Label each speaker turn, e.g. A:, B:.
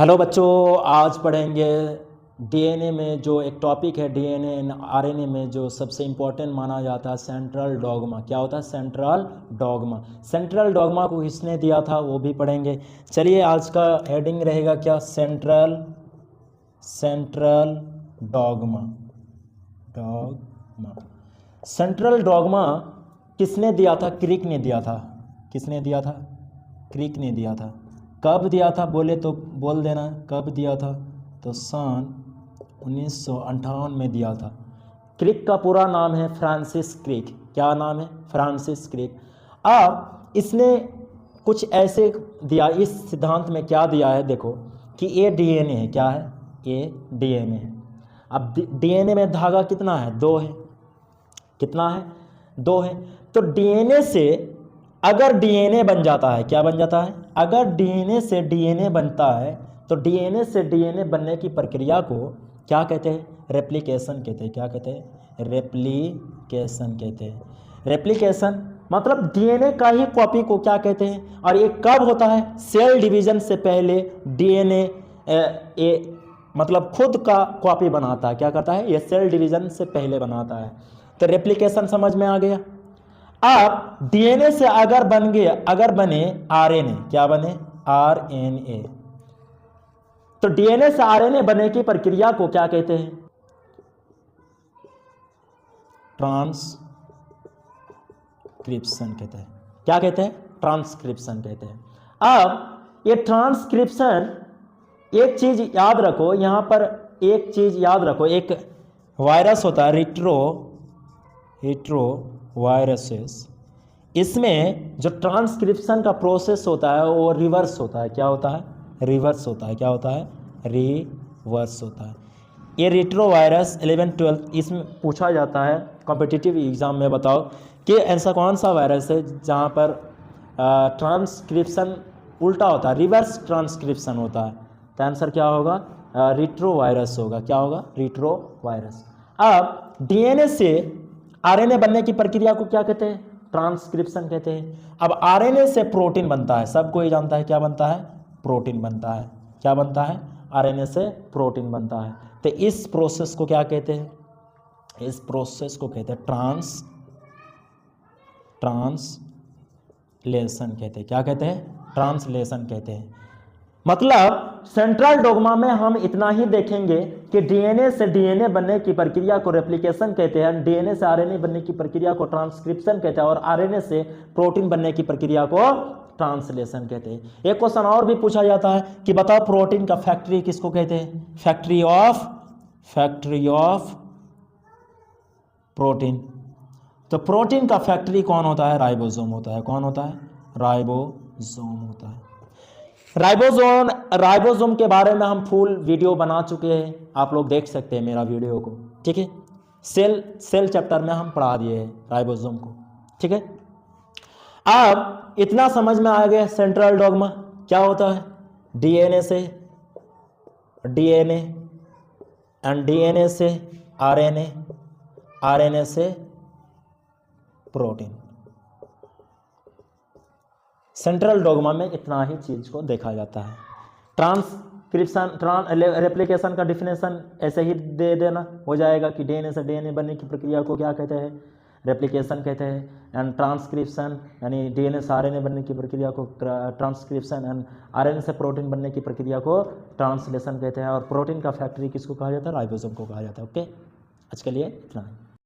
A: Hello बच्चों, आज पढ़ेंगे डीएनए में जो एक टॉपिक है डीएनए एंड आरएनए में जो सबसे इम्पोर्टेंट माना जाता है सेंट्रल डॉगमा। क्या होता है सेंट्रल डॉगमा? सेंट्रल डॉगमा को किसने दिया था वो भी पढ़ेंगे। चलिए आज का हेडिंग रहेगा क्या, सेंट्रल डॉगमा। सेंट्रल डॉगमा किसने दिया था? क्रिक ने दिया था। किसने दिया था? क्रिक ने दिया था। कब दिया था बोले तो बोल देना कब दिया था, तो सन 1958 में दिया था। क्रिक का पूरा नाम है फ्रांसिस क्रिक। क्या नाम है? Francis Crick. अब इसने कुछ ऐसे दिया, इस सिद्धांत में क्या दिया है देखो कि ये डीएनए है। क्या है? ये डीएनए है। अब डीएनए में धागा कितना है? 2 है। कितना है? 2 है। तो डीएनए से अगर डीएनए बन जाता है, क्या बन जाता है? अगर डीएनए से डीएनए बनता है तो डीएनए से डीएनए बनने की प्रक्रिया को क्या कहते हैं? रेप्लिकेशन कहते हैं। क्या कहते हैं? रेप्लिकेशन कहते हैं। रेप्लिकेशन मतलब डीएनए का ही कॉपी को क्या कहते हैं? और ये कब होता है? सेल डिवीजन से पहले डीएनए मतलब खुद का कॉपी बनाता है। क्या करता है? ये सेल डिवीजन से पहले बनाता है। तो रेप्लिकेशन समझ में आ गया। अब डीएनए से अगर बने आरएनए, क्या बने? आरएनए। तो डीएनए से आरएनए बनने की प्रक्रिया को क्या कहते हैं? ट्रांसक्रिप्शन कहते हैं। क्या कहते हैं? ट्रांसक्रिप्शन कहते हैं। अब ये ट्रांसक्रिप्शन, एक चीज याद रखो यहां पर, एक चीज याद रखो, एक वायरस होता है रिट्रो वायरसेस। इसमें जो ट्रांसक्रिप्शन का प्रोसेस होता है वो रिवर्स होता है। क्या होता है? रिवर्स होता है। क्या होता है? रिवर्स होता है। ये रिट्रो वायरस 11-12 इसमें पूछा जाता है कॉम्पिटिटिव एग्जाम में। बताओ कि ऐसा कौन सा वायरस है जहाँ पर ट्रांसक्रिप्शन उल्टा होता है, रिवर्स ट्रांसक्रिप्शन होता है? तो आंसर क्या होगा? रिट्रो वायरस होगा। क्या होगा? Retro virus. अब डीएनए से आरएनए बनने की प्रक्रिया को क्या कहते हैं? ट्रांसक्रिप्शन कहते हैं। अब आरएनए से प्रोटीन बनता है, सबको ही जानता है। क्या बनता है? प्रोटीन बनता है। क्या बनता है? आरएनए से प्रोटीन बनता है। तो इस प्रोसेस को क्या कहते हैं? इस प्रोसेस को कहते हैं ट्रांसलेशन कहते हैं। क्या कहते हैं? ट्रांसलेशन कहते हैं। मतलब सेंट्रल डॉगमा में हम इतना ही देखेंगे कि डीएनए से डीएनए बनने की प्रक्रिया को रेप्लिकेशन कहते हैं, डीएनए से आरएनए बनने की प्रक्रिया को ट्रांसक्रिप्शन कहते हैं, और आरएनए से प्रोटीन बनने की प्रक्रिया को ट्रांसलेशन कहते हैं। एक क्वेश्चन और भी पूछा जाता है कि बताओ प्रोटीन का फैक्ट्री किसको कहते हैं? Factory of protein. तो प्रोटीन का फैक्ट्री कौन होता है? राइबोसोम होता है। कौन होता है? राइबोसोम होता है। राइबोसोम के बारे में हम फुल वीडियो बना चुके हैं, आप लोग देख सकते हैं मेरा वीडियो को। ठीक है, सेल चैप्टर में हम पढ़ा दिए हैं राइबोसोम को। ठीक है, अब इतना समझ में आ गया सेंट्रल डॉगमा क्या होता है। डीएनए से डीएनए एंड डीएनए से आरएनए, आरएनए से प्रोटीन। सेंट्रल डॉगमा में इतना ही चीज को देखा जाता है। ट्रांसक्रिप्शन रेप्लिकेशन का डिफिनेशन ऐसे ही दे देना हो जाएगा कि डीएनए से डीएनए बनने की प्रक्रिया को क्या कहते हैं? रेप्लिकेशन कहते हैं। एंड ट्रांसक्रिप्शन यानी डीएनए से आरएनए बनने की प्रक्रिया को ट्रांसक्रिप्शन, एंड आरएनए से प्रोटीन बनने की प्रक्रिया को ट्रांसलेशन कहते हैं। और प्रोटीन का फैक्ट्री किसको कहा जाता है? राइबोसोम को कहा जाता है। ओके, आज के लिए इतना है।